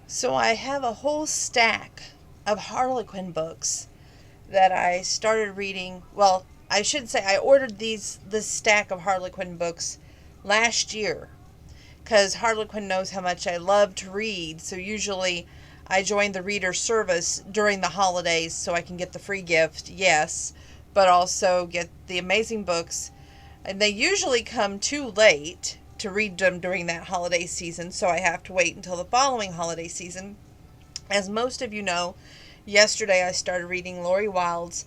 So I have a whole stack of Harlequin books that I started reading. Well, I should say I ordered this stack of Harlequin books last year because Harlequin knows how much I love to read. So usually I join the reader service during the holidays so I can get the free gift, yes, but also get the amazing books. And they usually come too late to read them during that holiday season, so I have to wait until the following holiday season. As most of you know, yesterday I started reading Lori Wilde's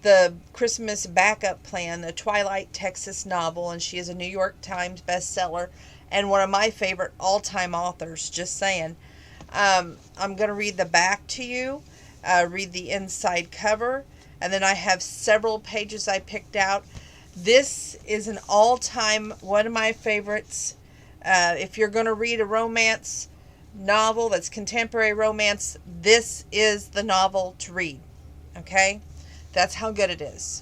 The Christmas Backup Plan, the Twilight, Texas novel, and she is a New York Times bestseller and one of my favorite all-time authors, just saying. I'm going to read the back to you, read the inside cover, and then I have several pages I picked out. This is an all-time one of my favorites. If you're going to read a romance novel that's contemporary romance, this is the novel to read. Okay? That's how good it is.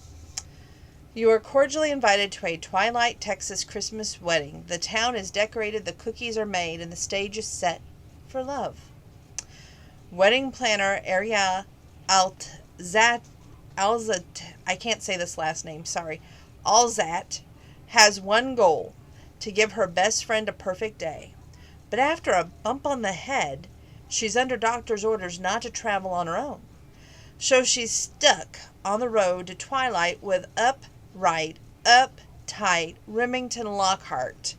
You are cordially invited to a Twilight, Texas Christmas wedding. The town is decorated, the cookies are made, and the stage is set for love. Wedding planner Aria Alzat, I can't say this last name, sorry. Alzat has one goal: to give her best friend a perfect day. But after a bump on the head, she's under doctor's orders not to travel on her own. So she's stuck on the road to Twilight with uptight Remington Lockhart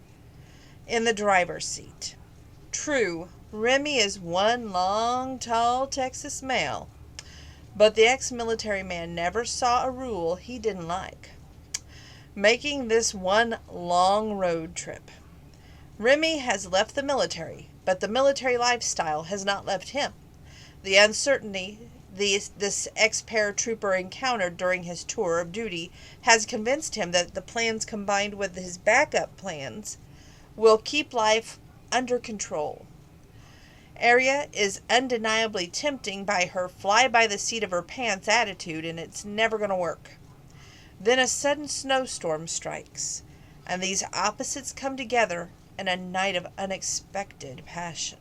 in the driver's seat. True, Remy is one long, tall Texas male, but the ex-military man never saw a rule he didn't like, making this one long road trip. Remy has left the military, but the military lifestyle has not left him. The uncertainty this ex-paratrooper encountered during his tour of duty has convinced him that the plans combined with his backup plans will keep life under control. Aria is undeniably tempting by her fly-by-the-seat-of-her-pants attitude, and it's never going to work. Then a sudden snowstorm strikes, and these opposites come together in a night of unexpected passion.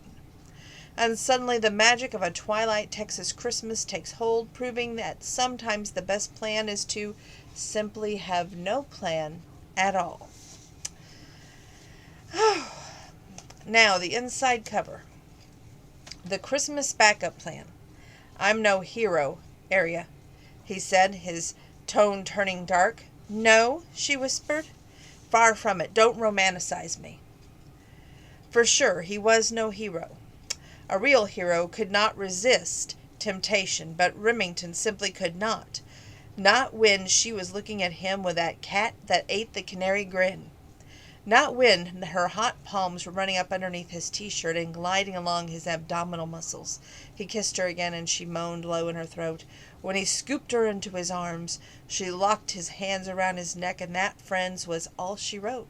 And suddenly the magic of a Twilight, Texas Christmas takes hold, proving that sometimes the best plan is to simply have no plan at all. Now, the inside cover. The Christmas Backup Plan. I'm no hero, Aria, he said, his tone turning dark. No, she whispered. Far from it. Don't romanticize me. For sure, he was no hero. A real hero could not resist temptation, but Remington simply could not. Not when she was looking at him with that cat that ate the canary grin. Not when her hot palms were running up underneath his t-shirt and gliding along his abdominal muscles. He kissed her again, and she moaned low in her throat. When he scooped her into his arms, she locked his hands around his neck, and that, friends, was all she wrote.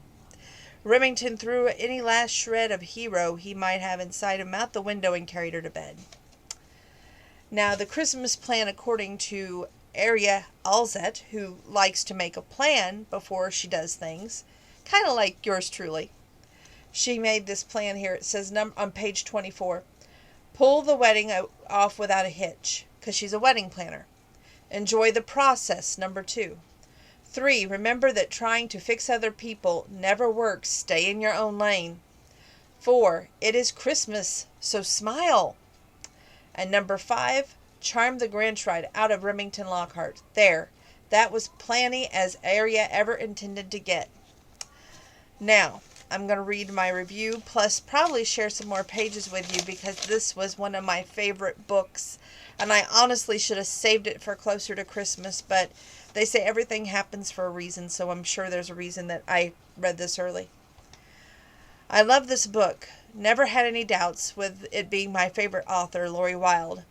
Remington threw any last shred of hero he might have inside him out the window and carried her to bed. Now, the Christmas plan, according to Aria Alzet, who likes to make a plan before she does things, kind of like yours truly. She made this plan here. It says on page 24, pull the wedding off without a hitch, because she's a wedding planner. Enjoy the process, number 2. 3, remember that trying to fix other people never works. Stay in your own lane. 4, it is Christmas, so smile. And number 5, charm the Grinch right out of Remington Lockhart. There, that was plenty as Aria ever intended to get. Now, I'm going to read my review, plus probably share some more pages with you, because this was one of my favorite books, and I honestly should have saved it for closer to Christmas, but they say everything happens for a reason, so I'm sure there's a reason that I read this early. I love this book. Never had any doubts with it being my favorite author, Lori Wilde.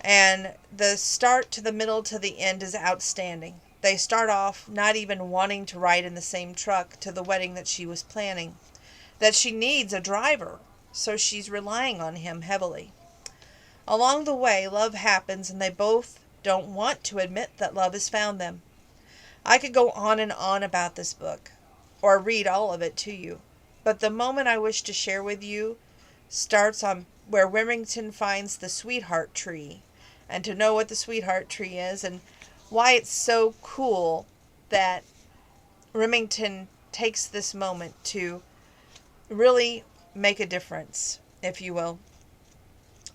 And the start to the middle to the end is outstanding. They start off not even wanting to ride in the same truck to the wedding that she was planning. That she needs a driver, so she's relying on him heavily. Along the way, love happens, and they both don't want to admit that love has found them. I could go on and on about this book, or read all of it to you, but the moment I wish to share with you starts on where Remington finds the sweetheart tree. And to know what the sweetheart tree is and why it's so cool that Remington takes this moment to really make a difference, if you will.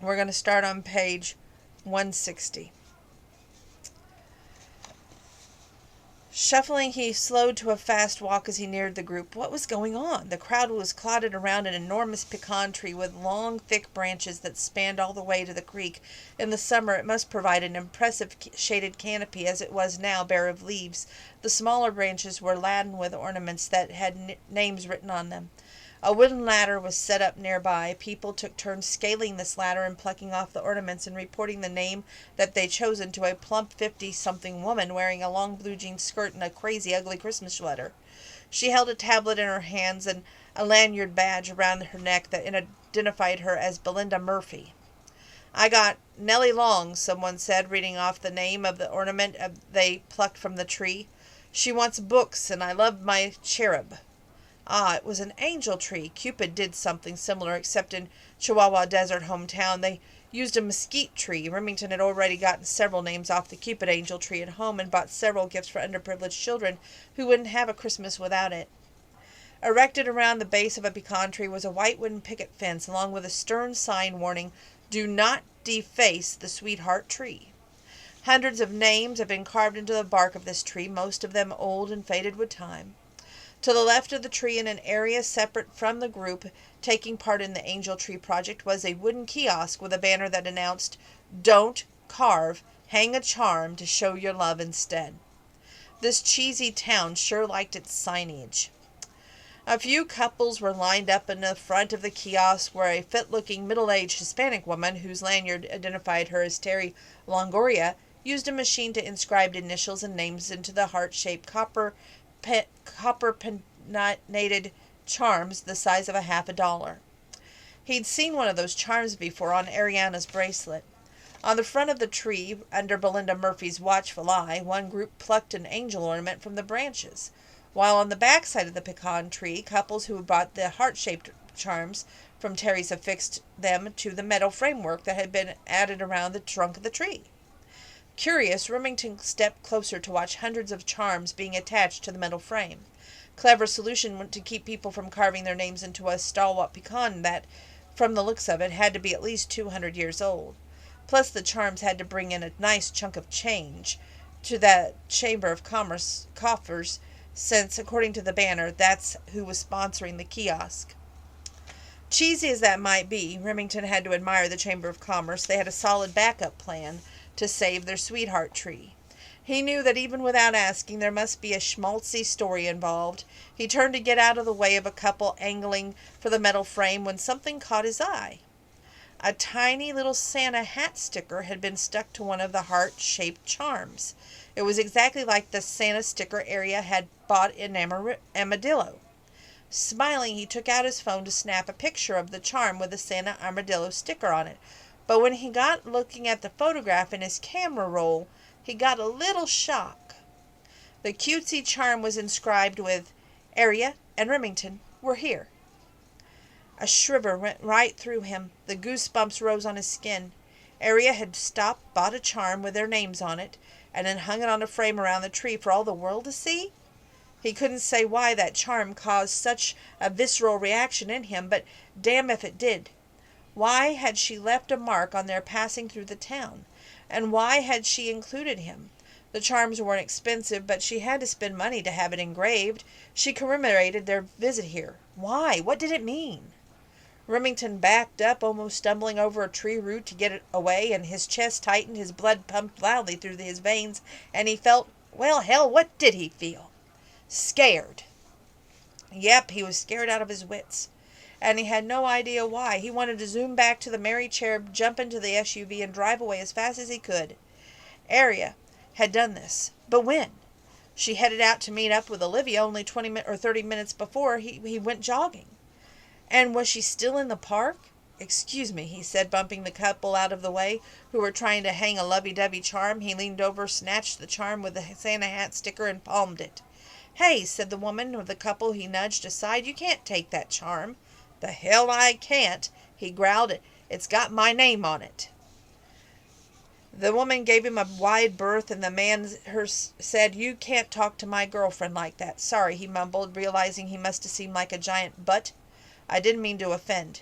We're going to start on page 160. Shuffling, he slowed to a fast walk as he neared the group. What was going on? The crowd was clotted around an enormous pecan tree with long, thick branches that spanned all the way to the creek. In the summer, it must provide an impressive shaded canopy, as it was now bare of leaves. The smaller branches were laden with ornaments that had names written on them. A wooden ladder was set up nearby. People took turns scaling this ladder and plucking off the ornaments and reporting the name that they'd chosen to a plump 50-something woman wearing a long blue jean skirt and a crazy, ugly Christmas sweater. She held a tablet in her hands and a lanyard badge around her neck that identified her as Belinda Murphy. I got Nellie Long, someone said, reading off the name of the ornament they plucked from the tree. She wants books, and I love my cherub. Ah, it was an angel tree. Cupid did something similar, except in Chihuahua Desert hometown. They used a mesquite tree. Remington had already gotten several names off the Cupid angel tree at home and bought several gifts for underprivileged children who wouldn't have a Christmas without it. Erected around the base of a pecan tree was a white wooden picket fence, along with a stern sign warning, "Do not deface the sweetheart tree." Hundreds of names have been carved into the bark of this tree, most of them old and faded with time. To the left of the tree, in an area separate from the group taking part in the Angel Tree Project, was a wooden kiosk with a banner that announced, "Don't carve, hang a charm to show your love instead." This cheesy town sure liked its signage. A few couples were lined up in the front of the kiosk, where a fit-looking, middle-aged Hispanic woman, whose lanyard identified her as Terry Longoria, used a machine to inscribe initials and names into the heart-shaped copper panated charms the size of $50. He'd seen one of those charms before on Ariana's bracelet. On the front of the tree, under Belinda Murphy's watchful eye, one group plucked an angel ornament from the branches, while on the back side of the pecan tree, couples who had bought the heart-shaped charms from Terry's affixed them to the metal framework that had been added around the trunk of the tree. Curious, Remington stepped closer to watch hundreds of charms being attached to the metal frame. Clever solution to keep people from carving their names into a stalwart pecan that, from the looks of it, had to be at least 200 years old. Plus the charms had to bring in a nice chunk of change to the Chamber of Commerce coffers, since, according to the banner, that's who was sponsoring the kiosk. Cheesy as that might be, Remington had to admire the Chamber of Commerce. They had a solid backup plan to save their sweetheart tree. He knew that even without asking, there must be a schmaltzy story involved. He turned to get out of the way of a couple angling for the metal frame when something caught his eye. A tiny little Santa hat sticker had been stuck to one of the heart-shaped charms. It was exactly like the Santa sticker Area had bought in Armadillo. Smiling, he took out his phone to snap a picture of the charm with the Santa Armadillo sticker on it. But when he got looking at the photograph in his camera roll, he got a little shock. The cutesy charm was inscribed with, "Area and Remington were here." A shiver went right through him. The goosebumps rose on his skin. Area had stopped, bought a charm with their names on it, and then hung it on a frame around the tree for all the world to see? He couldn't say why that charm caused such a visceral reaction in him, but damn if it did. Why had she left a mark on their passing through the town? And why had she included him? The charms weren't expensive, but she had to spend money to have it engraved. She commemorated their visit here. Why? What did it mean? Remington backed up, almost stumbling over a tree root to get it away, and his chest tightened, his blood pumped loudly through his veins, and he felt, well, hell, what did he feel? Scared. Yep, he was scared out of his wits. And he had no idea why. He wanted to zoom back to the Merry Cherub, jump into the SUV, and drive away as fast as he could. Area had done this. But when? She headed out to meet up with Olivia only 20 or 30 minutes before he went jogging. And was she still in the park? "Excuse me," he said, bumping the couple out of the way, who were trying to hang a lovey-dovey charm. He leaned over, snatched the charm with the Santa hat sticker, and palmed it. "Hey," said the woman of the couple he nudged aside, "you can't take that charm." "The hell I can't," he growled. It's got my name on it." The woman gave him a wide berth, and the man said, "You can't talk to my girlfriend like that." "Sorry," he mumbled, realizing he must have seemed like a giant butt. "I didn't mean to offend."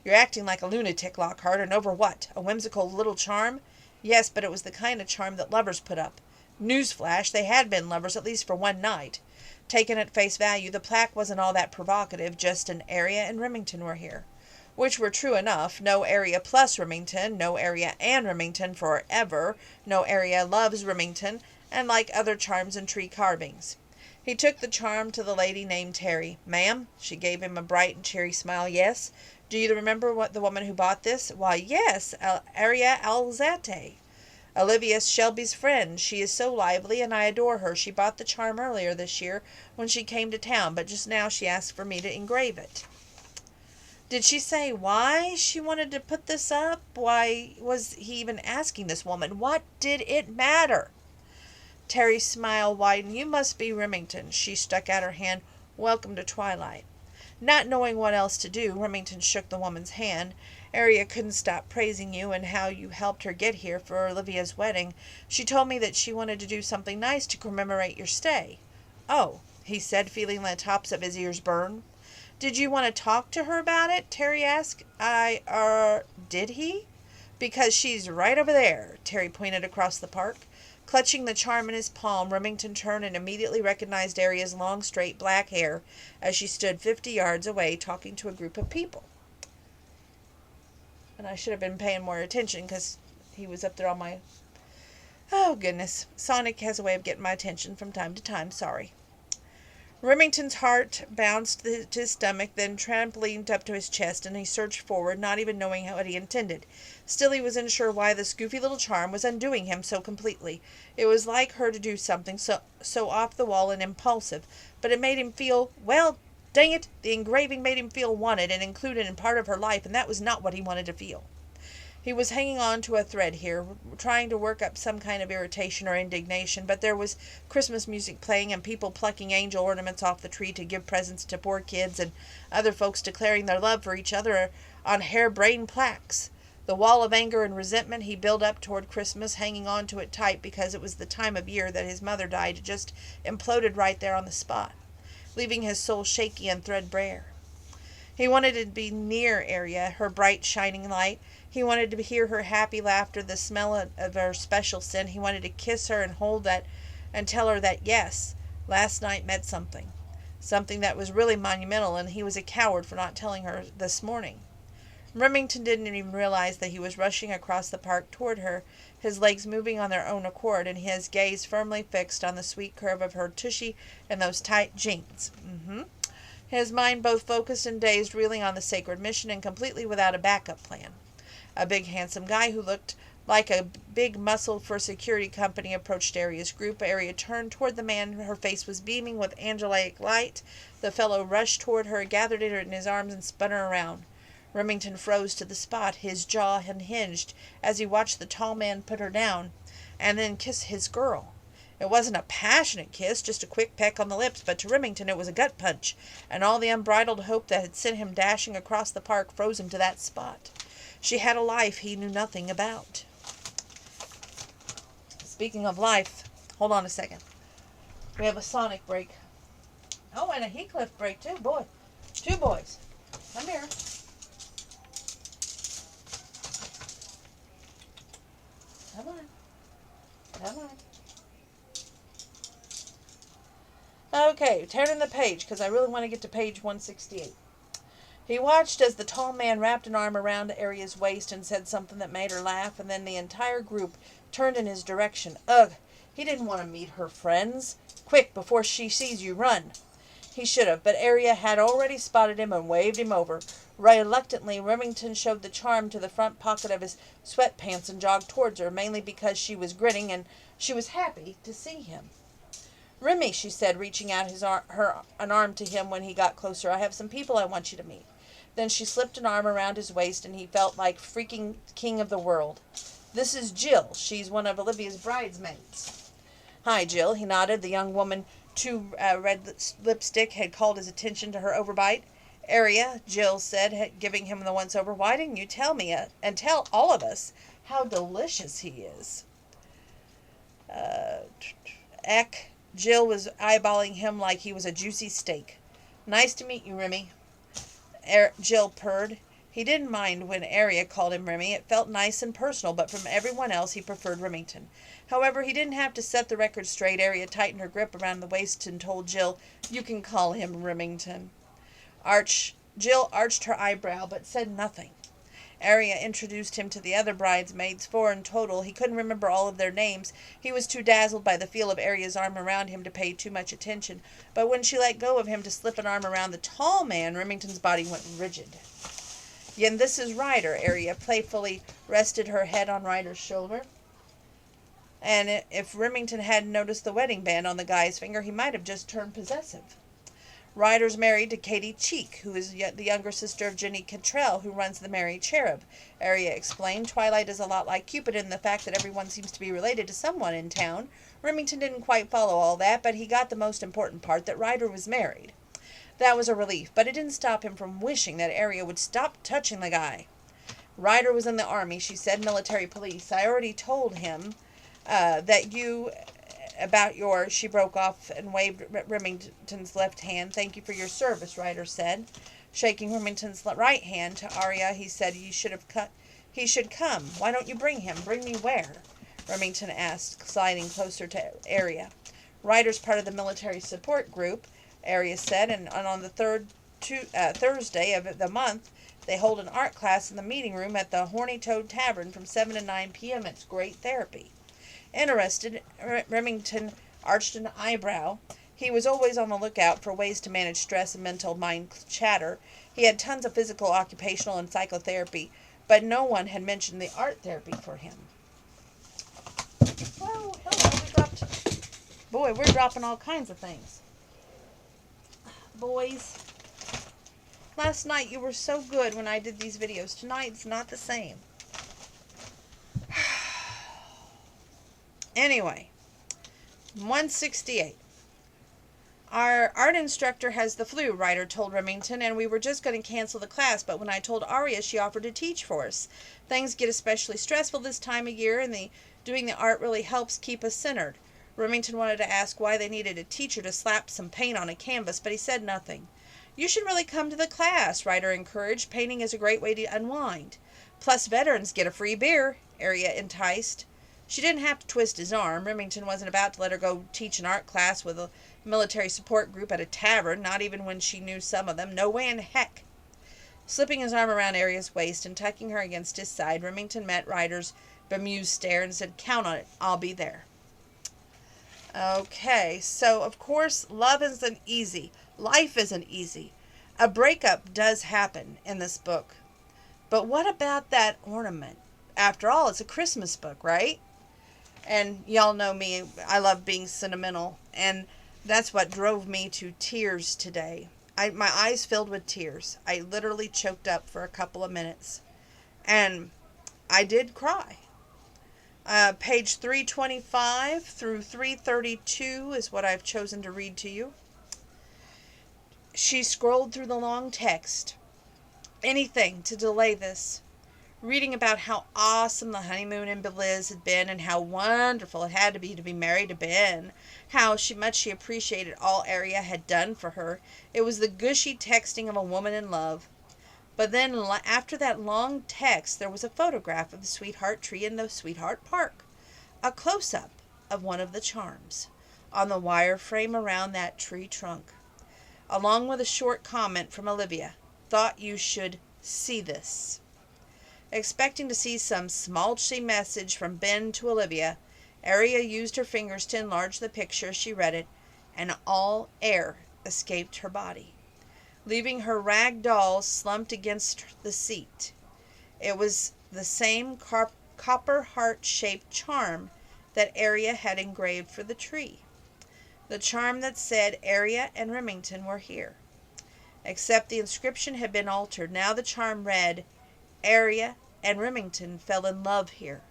"You're acting like a lunatic, Lockhart, and over what? A whimsical little charm?" "Yes, but it was the kind of charm that lovers put up." Newsflash, they had been lovers, at least for one night. Taken at face value, the plaque wasn't all that provocative, just an area and Remington were here. Which were true enough. No area plus Remington, no area and Remington forever, no area loves Remington, and like other charms and tree carvings. He took the charm to the lady named Terry. "Ma'am?" She gave him a bright and cheery smile. "Yes." "Do you remember what the woman who bought this?" "Why, yes, Aria Alzate. Olivia Shelby's friend. She is so lively, and I adore her. She bought the charm earlier this year when she came to town, but just now she asked for me to engrave it." "Did she say why she wanted to put this up? Why was he even asking this woman? What did it matter?" Terry's smile widened. "You must be Remington." She stuck out her hand. "Welcome to Twilight." Not knowing what else to do, Remington shook the woman's hand. "Aria couldn't stop praising you and how you helped her get here for Olivia's wedding. She told me that she wanted to do something nice to commemorate your stay." "Oh," he said, feeling the tops of his ears burn. "Did you want to talk to her about it?" Terry asked. Did he? "Because she's right over there." Terry pointed across the park. Clutching the charm in his palm, Remington turned and immediately recognized Aria's long, straight black hair as she stood 50 yards away talking to a group of people. And I should have been paying more attention because he was up there on my... Oh, goodness. Sonic has a way of getting my attention from time to time. Sorry. Remington's heart bounced to his stomach, then trampolined up to his chest, and he surged forward, not even knowing what he intended. Still, he was unsure why this goofy little charm was undoing him so completely. It was like her to do something so off the wall and impulsive, but it made him feel, well, dang it, the engraving made him feel wanted and included in part of her life, and that was not what he wanted to feel. He was hanging on to a thread here, trying to work up some kind of irritation or indignation, but there was Christmas music playing and people plucking angel ornaments off the tree to give presents to poor kids, and other folks declaring their love for each other on harebrained plaques. The wall of anger and resentment he built up toward Christmas, hanging on to it tight because it was the time of year that his mother died, just imploded right there on the spot, leaving his soul shaky and threadbare. He wanted to be near Aria, her bright, shining light. He wanted to hear her happy laughter, the smell of her special scent. He wanted to kiss her and hold that and tell her that, yes, last night meant something. Something that was really monumental, and he was a coward for not telling her this morning. Remington didn't even realize that he was rushing across the park toward her, his legs moving on their own accord, and his gaze firmly fixed on the sweet curve of her tushy and those tight jeans. His mind both focused and dazed, reeling on the sacred mission and completely without a backup plan. A big, handsome guy who looked like a big muscle for a security company approached Aria's group. Aria turned toward the man. Her face was beaming with angelic light. The fellow rushed toward her, gathered her in his arms, and spun her around. Remington froze to the spot, his jaw unhinged, as he watched the tall man put her down and then kiss his girl. It wasn't a passionate kiss, just a quick peck on the lips, but to Remington it was a gut punch, and all the unbridled hope that had sent him dashing across the park froze him to that spot. She had a life he knew nothing about. Speaking of life, hold on a second. We have a Sonic break. Oh, and a Heathcliff break too. Boy, two boys. Come here. Come on. Come on. Okay, turning the page because I really want to get to page 168. He watched as the tall man wrapped an arm around Aria's waist and said something that made her laugh, and then the entire group turned in his direction. Ugh, he didn't want to meet her friends. Quick, before she sees you, run. He should have, but Aria had already spotted him and waved him over. Reluctantly, Remington shoved the charm to the front pocket of his sweatpants and jogged towards her, mainly because she was grinning and she was happy to see him. "Remy," she said, reaching out an arm to him when he got closer, "I have some people I want you to meet." Then she slipped an arm around his waist, and he felt like freaking king of the world. "This is Jill. She's one of Olivia's bridesmaids." "Hi, Jill." He nodded. The young woman, too red lipstick, had called his attention to her overbite. Area, Jill said, giving him the once-over. Why didn't you tell me and tell all of us how delicious he is? Uh, Eck. Jill was eyeballing him like he was a juicy steak. Nice to meet you, Remy. Jill purred. He didn't mind when Area called him Remy. It felt nice and personal, but from everyone else he preferred Remington. However, he didn't have to set the record straight. Area tightened her grip around the waist and told Jill, "You can call him Remington." Jill arched her eyebrow, but said nothing. Area introduced him to the other bridesmaids, 4 in total. He couldn't remember all of their names. He was too dazzled by the feel of Aria's arm around him to pay too much attention. But when she let go of him to slip an arm around the tall man, Remington's body went rigid. "And this is Ryder." Area playfully rested her head on Ryder's shoulder. And if Remington hadn't noticed the wedding band on the guy's finger, he might have just turned possessive. Ryder's married to Katie Cheek, who is the younger sister of Jenny Cantrell, who runs the Merry Cherub. Area explained. Twilight is a lot like Cupid in the fact that everyone seems to be related to someone in town. Remington didn't quite follow all that, but he got the most important part, that Ryder was married. That was a relief, but it didn't stop him from wishing that Area would stop touching the guy. Ryder was in the army, she said, military police. I already told him that you... about your... She broke off and waved Remington's left hand. "Thank you for your service," Ryder said. Shaking Remington's right hand to Arya, he said, he should come. Why don't you bring him? Bring me where? Remington asked, sliding closer to Arya. Ryder's part of the military support group, Arya said, and on the Thursday of the month, they hold an art class in the meeting room at the Horny Toad Tavern from 7 to 9 p.m. It's great therapy. Interested, Remington arched an eyebrow. He was always on the lookout for ways to manage stress and mental mind chatter. He had tons of physical, occupational, and psychotherapy, but no one had mentioned the art therapy for him. Whoa, hello, we're dropping all kinds of things. Boys, last night you were so good when I did these videos. Tonight it's not the same. Anyway, 168. Our art instructor has the flu, Ryder told Remington, and we were just going to cancel the class, but when I told Arya, she offered to teach for us. Things get especially stressful this time of year, and doing the art really helps keep us centered. Remington wanted to ask why they needed a teacher to slap some paint on a canvas, but he said nothing. "You should really come to the class," Ryder encouraged. "Painting is a great way to unwind. Plus veterans get a free beer," Arya enticed. She didn't have to twist his arm. Remington wasn't about to let her go teach an art class with a military support group at a tavern, not even when she knew some of them. No way in heck. Slipping his arm around Arya's waist and tucking her against his side, Remington met Ryder's bemused stare and said, "Count on it. I'll be there." Okay, so of course, love isn't easy. Life isn't easy. A breakup does happen in this book. But what about that ornament? After all, it's a Christmas book, right? And y'all know me, I love being sentimental, and that's what drove me to tears today. My eyes filled with tears. I literally choked up for a couple of minutes, and I did cry. Page 325 through 332 is what I've chosen to read to you. She scrolled through the long text. Anything to delay this. Reading about how awesome the honeymoon in Belize had been and how wonderful it had to be married to Ben. How much she appreciated all Arya had done for her. It was the gushy texting of a woman in love. But then after that long text, there was a photograph of the sweetheart tree in the sweetheart park. A close-up of one of the charms on the wire frame around that tree trunk. Along with a short comment from Olivia. Thought you should see this. Expecting to see some smolchy message from Ben to Olivia, Arya used her fingers to enlarge the picture as she read it, and all air escaped her body, leaving her rag doll slumped against the seat. It was the same copper heart-shaped charm that Arya had engraved for the tree. The charm that said Arya and Remington were here. Except the inscription had been altered. Now the charm read, Arya and Remington fell in love here.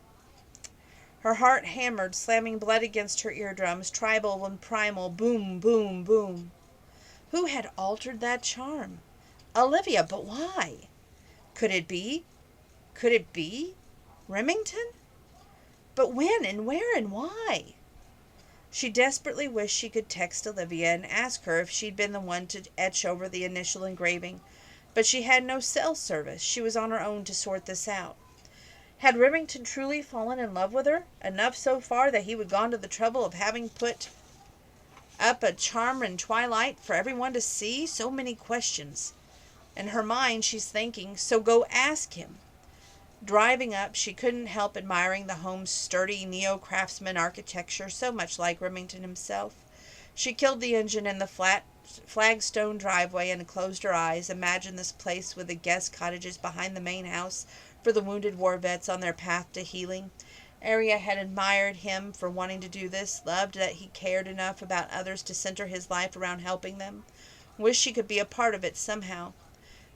Her heart hammered, slamming blood against her eardrums, tribal and primal, boom, boom, boom. Who had altered that charm? Olivia, but why? Could it be? Could it be? Remington? But when and where and why? She desperately wished she could text Olivia and ask her if she'd been the one to etch over the initial engraving, but she had no cell service. She was on her own to sort this out. Had Remington truly fallen in love with her, enough so far that he would gone to the trouble of having put up a charm in Twilight for everyone to see? So many questions. In her mind, she's thinking, so go ask him. Driving up, she couldn't help admiring the home's sturdy neo-craftsman architecture, so much like Remington himself. She killed the engine in the flat flagstone driveway and closed her eyes, imagined this place with the guest cottages behind the main house for the wounded war vets on their path to healing. Arya had admired him for wanting to do this, loved that he cared enough about others to center his life around helping them, wished she could be a part of it somehow.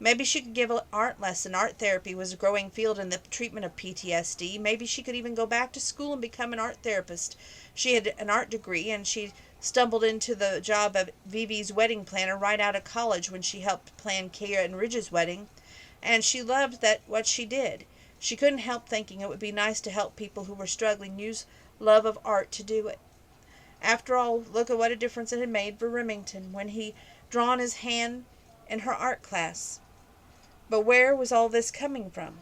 Maybe she could give an art lesson. Art therapy was a growing field in the treatment of PTSD. Maybe she could even go back to school and become an art therapist. She had an art degree, and she stumbled into the job of Vivi's wedding planner right out of college when she helped plan Kira and Ridge's wedding, and she loved what she did. She couldn't help thinking it would be nice to help people who were struggling use love of art to do it. After all, look at what a difference it had made for Remington when he drawn his hand in her art class. But where was all this coming from?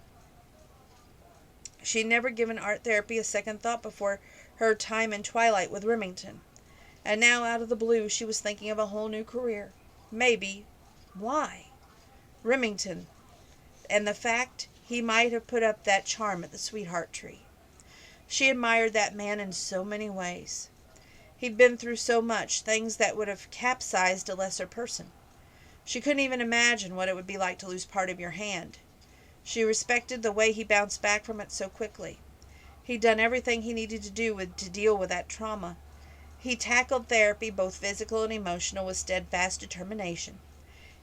She'd never given art therapy a second thought before her time in Twilight with Remington. And now, out of the blue, she was thinking of a whole new career. Maybe. Why? Remington. And the fact he might have put up that charm at the sweetheart tree. She admired that man in so many ways. He'd been through so much, things that would have capsized a lesser person. She couldn't even imagine what it would be like to lose part of your hand. She respected the way he bounced back from it so quickly. He'd done everything he needed to do to deal with that trauma. He tackled therapy, both physical and emotional, with steadfast determination.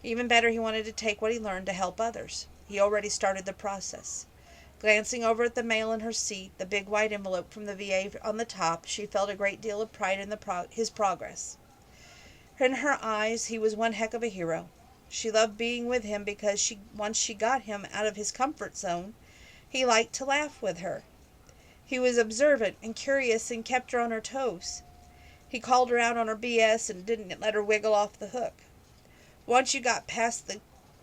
Even better, he wanted to take what he learned to help others. He already started the process. Glancing over at the mail in her seat, the big white envelope from the VA on the top, she felt a great deal of pride in his progress. In her eyes, he was one heck of a hero. She loved being with him because once she got him out of his comfort zone, he liked to laugh with her. He was observant and curious and kept her on her toes. He called her out on her BS and didn't let her wiggle off the hook. Once you got past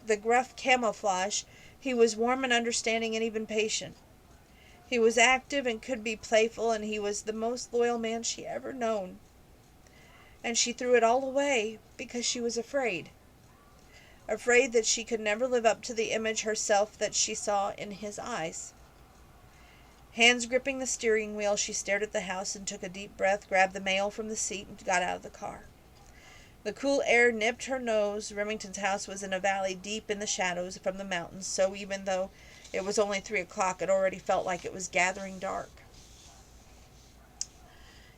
the gruff camouflage, he was warm and understanding and even patient. He was active and could be playful, and he was the most loyal man she ever known. And she threw it all away because she was afraid. Afraid that she could never live up to the image herself that she saw in his eyes. Hands gripping the steering wheel, she stared at the house and took a deep breath, grabbed the mail from the seat, and got out of the car. The cool air nipped her nose. Remington's house was in a valley deep in the shadows from the mountains, so even though it was only 3 o'clock, it already felt like it was gathering dark.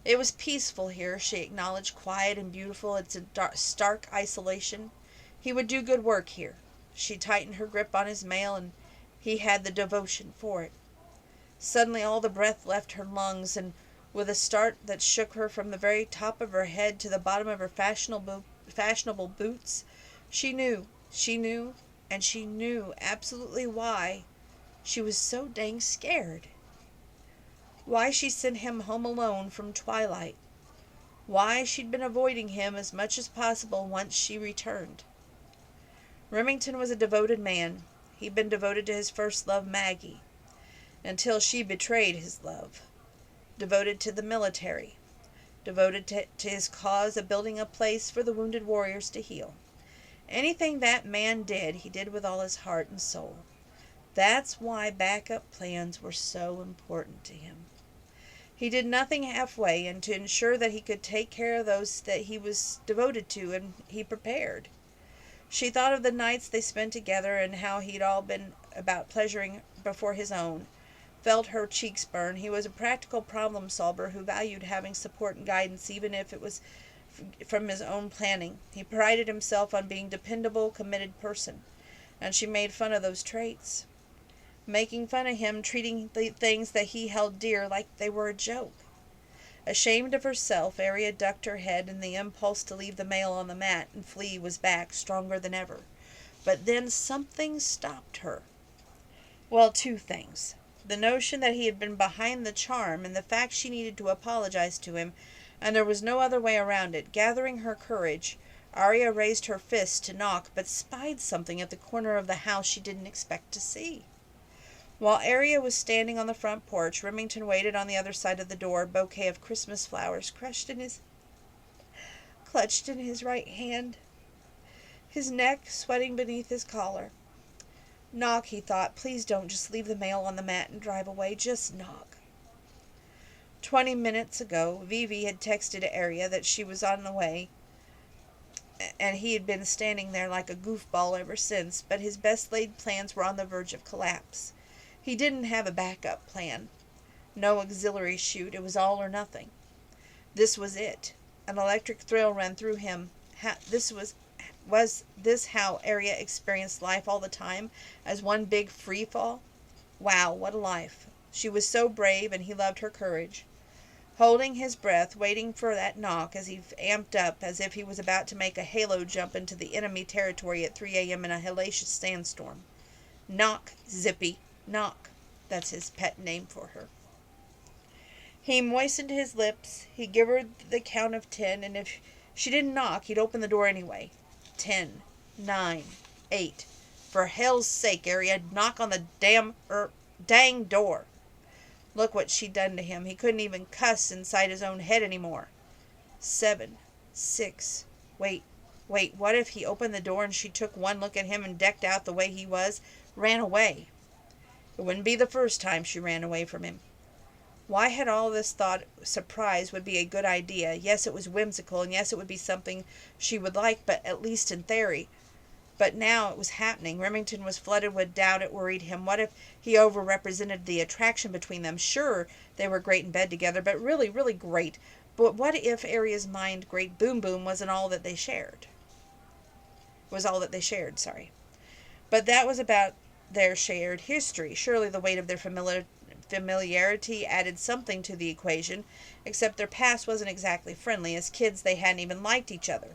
It was peaceful here, she acknowledged, quiet and beautiful. It's a stark isolation. He would do good work here. She tightened her grip on his mail, and he had the devotion for it. Suddenly all the breath left her lungs, and with a start that shook her from the very top of her head to the bottom of her fashionable boots, she knew absolutely why she was so dang scared. Why she sent him home alone from Twilight. Why she'd been avoiding him as much as possible once she returned. Remington was a devoted man. He'd been devoted to his first love, Maggie, until she betrayed his love. Devoted to the military. Devoted to his cause of building a place for the wounded warriors to heal. Anything that man did, he did with all his heart and soul. That's why backup plans were so important to him. He did nothing halfway, and to ensure that he could take care of those that he was devoted to, and he prepared. She thought of the nights they spent together and how he'd all been about pleasuring before his own. Felt her cheeks burn. He was a practical problem solver who valued having support and guidance, even if it was from his own planning. He prided himself on being a dependable, committed person, and she made fun of those traits. Making fun of him, treating the things that he held dear like they were a joke. Ashamed of herself, Arya ducked her head, and the impulse to leave the mail on the mat and flee was back, stronger than ever. But then something stopped her. Well, two things. The notion that he had been behind the charm, and the fact she needed to apologize to him, and there was no other way around it. Gathering her courage, Arya raised her fist to knock, but spied something at the corner of the house she didn't expect to see. While Arya was standing on the front porch, Remington waited on the other side of the door, a bouquet of Christmas flowers clutched in his right hand, his neck sweating beneath his collar. Knock, he thought. Please don't just leave the mail on the mat and drive away. Just knock. 20 minutes ago, Vivi had texted Arya that she was on the way, and he had been standing there like a goofball ever since, but his best-laid plans were on the verge of collapse. He didn't have a backup plan. No auxiliary chute. It was all or nothing. This was it. An electric thrill ran through him. Was this how Arya experienced life all the time, as one big free fall? Wow, what a life. She was so brave, and he loved her courage. Holding his breath, waiting for that knock as he amped up, as if he was about to make a halo jump into the enemy territory at 3 a.m. in a hellacious sandstorm. Knock, Zippy, knock. That's his pet name for her. He moistened his lips. He gave her the count of 10, and if she didn't knock, he'd open the door anyway. 10, 9, 8. For hell's sake, Arya, knock on the dang door. Look what she'd done to him. He couldn't even cuss inside his own head anymore. 7, 6. Wait, what if he opened the door and she took one look at him and decked out the way he was, ran away? It wouldn't be the first time she ran away from him. Why had all this thought surprise would be a good idea? Yes, it was whimsical, and yes, it would be something she would like, but at least in theory. But now it was happening. Remington was flooded with doubt. It worried him. What if he overrepresented the attraction between them? Sure, they were great in bed together, but really, really great. But what if Arya's mind, great boom boom, wasn't all that they shared? Sorry. But that was about their shared history. Surely the weight of their familiarity added something to the equation, except their past wasn't exactly friendly. As kids, they hadn't even liked each other.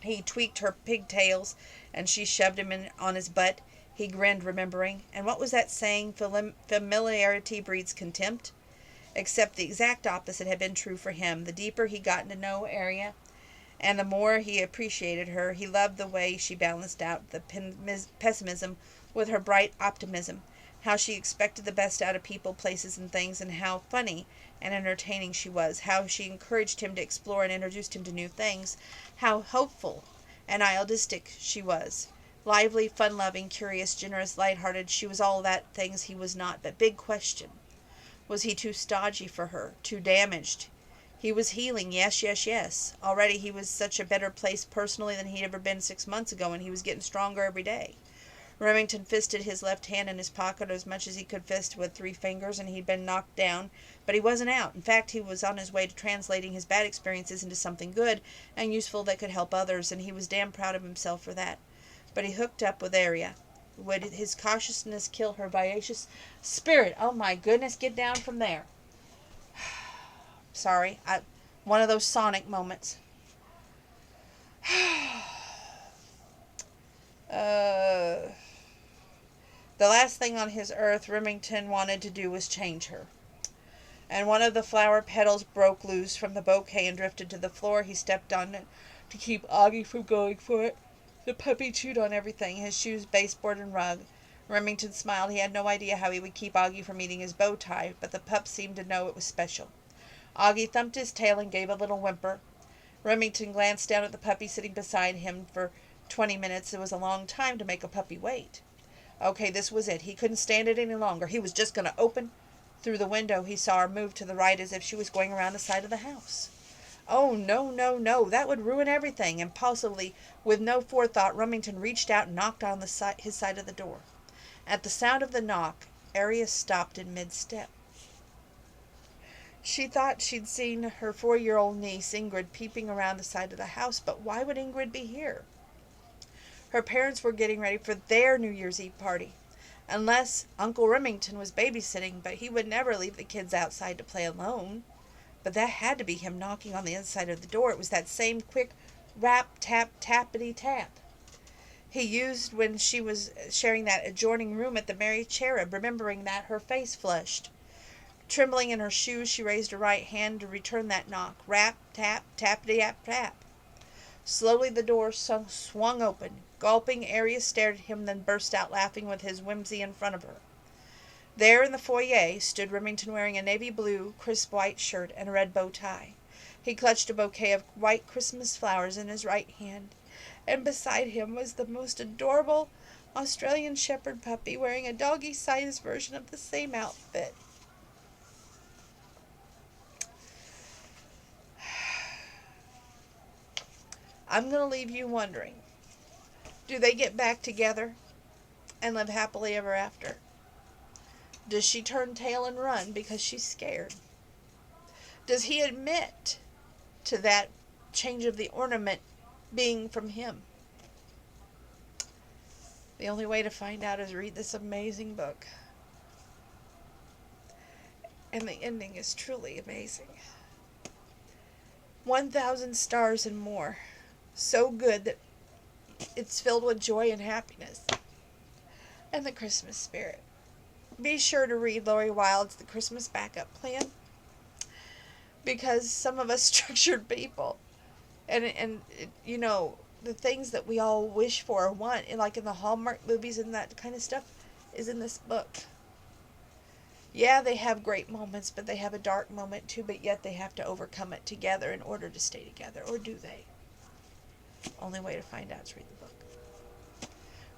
He tweaked her pigtails, and she shoved him on his butt. He grinned, remembering. And what was that saying? Familiarity breeds contempt? Except the exact opposite had been true for him. The deeper he'd gotten to know Arya, and the more he appreciated her, he loved the way she balanced out the pessimism with her bright optimism. How she expected the best out of people, places, and things, and how funny and entertaining she was. How she encouraged him to explore and introduced him to new things. How hopeful and idealistic she was. Lively, fun-loving, curious, generous, light-hearted. She was all that things he was not. But big question. Was he too stodgy for her? Too damaged? He was healing. Yes. Already he was such a better place personally than he'd ever been 6 months ago, and he was getting stronger every day. Remington fisted his left hand in his pocket as much as he could fist with 3 fingers, and he'd been knocked down, but he wasn't out. In fact, he was on his way to translating his bad experiences into something good and useful that could help others, and he was damn proud of himself for that. But he hooked up with Arya. Would his cautiousness kill her vivacious spirit? Oh my goodness, get down from there. Sorry, one of those sonic moments. The last thing on his earth Remington wanted to do was change her. And one of the flower petals broke loose from the bouquet and drifted to the floor. He stepped on it to keep Augie from going for it. The puppy chewed on everything, his shoes, baseboard, and rug. Remington smiled. He had no idea how he would keep Augie from eating his bow tie, but the pup seemed to know it was special. Augie thumped his tail and gave a little whimper. Remington glanced down at the puppy sitting beside him. For 20 minutes, it was a long time to make a puppy wait. Okay, this was it. He couldn't stand it any longer. He was just going to open. Through the window, he saw her move to the right as if she was going around the side of the house. Oh, no. That would ruin everything. Impulsively, with no forethought, Remington reached out and knocked on his side of the door. At the sound of the knock, Arya stopped in mid-step. She thought she'd seen her 4-year-old niece, Ingrid, peeping around the side of the house, but why would Ingrid be here? Her parents were getting ready for their New Year's Eve party. Unless Uncle Remington was babysitting, but he would never leave the kids outside to play alone. But that had to be him knocking on the inside of the door. It was that same quick rap, tap, tappity, tap. he used when she was sharing that adjoining room at the Merry Cherub, remembering that, her face flushed. Trembling in her shoes, she raised her right hand to return that knock. Rap, tap, tappity-tap, tap. Slowly the door swung open. Gulping, Arius stared at him, then burst out laughing with his whimsy in front of her. There in the foyer stood Remington, wearing a navy blue, crisp white shirt and a red bow tie. He clutched a bouquet of white Christmas flowers in his right hand, and beside him was the most adorable Australian shepherd puppy wearing a doggy-sized version of the same outfit. I'm going to leave you wondering, do they get back together and live happily ever after? Does she turn tail and run because she's scared? Does he admit to that change of the ornament being from him? The only way to find out is read this amazing book. And the ending is truly amazing. 1,000 stars and more. So good that it's filled with joy and happiness. And the Christmas spirit. Be sure to read Lori Wilde's The Christmas Backup Plan. Because some of us structured people, and you know, the things that we all wish for or want, like in the Hallmark movies and that kind of stuff, is in this book. Yeah, they have great moments, but they have a dark moment too, but yet they have to overcome it together in order to stay together. Or do they? Only way to find out is read the book.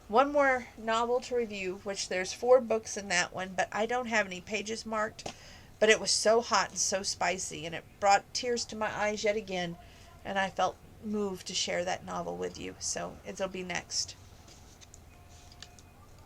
One more novel to review, which there's 4 books in that one, but I don't have any pages marked. But it was so hot and so spicy, and it brought tears to my eyes yet again, and I felt moved to share that novel with you. So it'll be next.